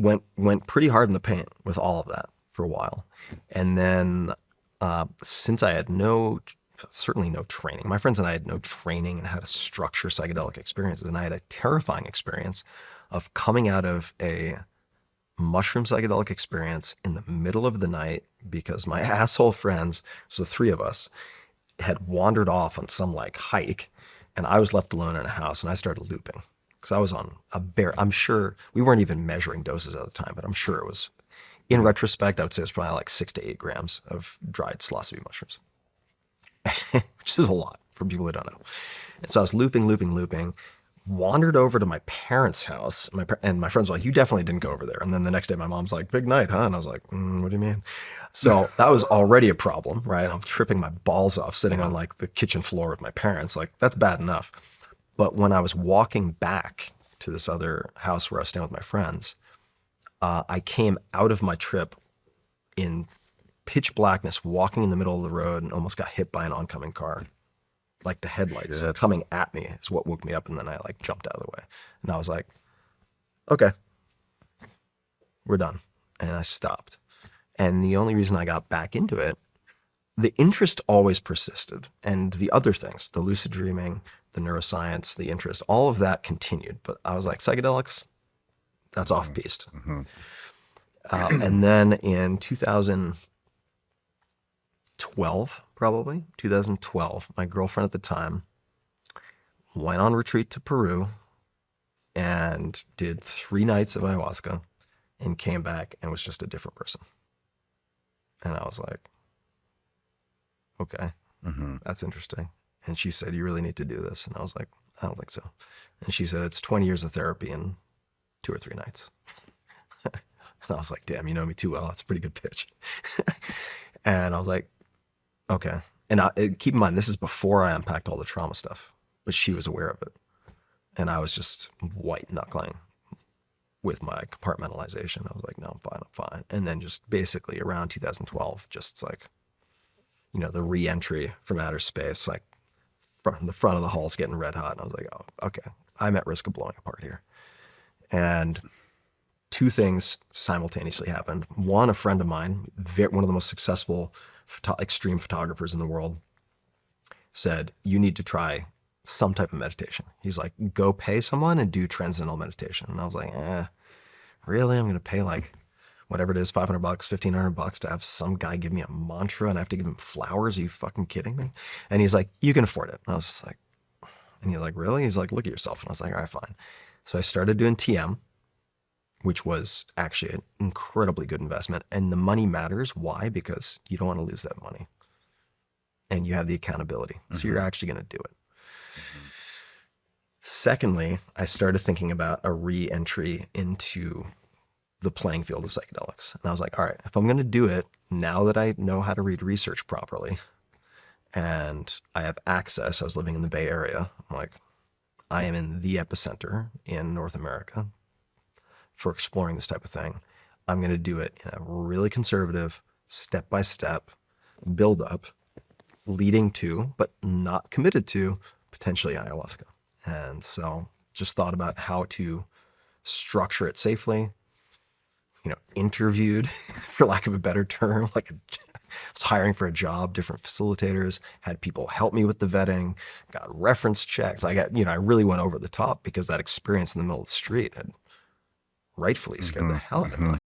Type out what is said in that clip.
went pretty hard in the paint with all of that for a while. And then since I had certainly no training, my friends and I had no training in how to structure psychedelic experiences. And I had a terrifying experience of coming out of a mushroom psychedelic experience in the middle of the night because my asshole friends, so the three of us, had wandered off on some like hike, and I was left alone in a house, and I started looping because I was on I'm sure we weren't even measuring doses at the time, but I'm sure it was, in retrospect, I would say it was probably like 6 to 8 grams of dried psilocybe mushrooms, which is a lot for people who don't know. And so I was looping, wandered over to my parents' house. And my friends were like, you definitely didn't go over there. And then the next day my mom's like, big night, huh? And I was like, what do you mean? So that was already a problem, right? I'm tripping my balls off sitting on like the kitchen floor with my parents. Like, that's bad enough. But when I was walking back to this other house where I was staying with my friends, I came out of my trip in pitch blackness, walking in the middle of the road, and almost got hit by an oncoming car. Like the headlights coming at me is what woke me up. And then I like jumped out of the way, and I was like, okay, we're done. And I stopped. And the only reason I got back into it, the interest always persisted. And the other things, the lucid dreaming, the neuroscience, the interest, all of that continued. But I was like, psychedelics, that's off-piste. And then in 2012, my girlfriend at the time went on retreat to Peru and did 3 nights of ayahuasca and came back and was just a different person. And I was like, okay, that's interesting. And she said, you really need to do this. And I was like, I don't think so. And she said, it's 20 years of therapy in 2 or 3 nights. And I was like, damn, you know me too well. That's a pretty good pitch. And I was like, okay. And keep in mind, this is before I unpacked all the trauma stuff, but she was aware of it. And I was just white knuckling with my compartmentalization. I was like, no, I'm fine. And then just basically around 2012, just like, the re-entry from outer space, like from the front of the hall's getting red hot. And I was like, oh, okay, I'm at risk of blowing apart here. And 2 things simultaneously happened. One, a friend of mine, one of the most successful extreme photographers in the world, said, you need to try some type of meditation. He's like, go pay someone and do transcendental meditation. And I was like, really? I'm going to pay like whatever it is, $500, $1,500 to have some guy give me a mantra and I have to give him flowers? Are you fucking kidding me? And he's like, you can afford it. And I was just like, and he's like, really? He's like, look at yourself. And I was like, all right, fine. So I started doing TM, which was actually an incredibly good investment. And the money matters. Why? Because you don't want to lose that money. And you have the accountability. So you're actually going to do it. Secondly, I started thinking about a re-entry into the playing field of psychedelics. And I was like, all right, if I'm going to do it, now that I know how to read research properly and I have access, I was living in the Bay Area. I'm like, I am in the epicenter in North America for exploring this type of thing. I'm going to do it in a really conservative, step-by-step build up, leading to, but not committed to, potentially ayahuasca. And so just thought about how to structure it safely, interviewed, for lack of a better term, I was hiring for a job, different facilitators, had people help me with the vetting, got reference checks. I really went over the top because that experience in the middle of the street had rightfully scared the hell out of me.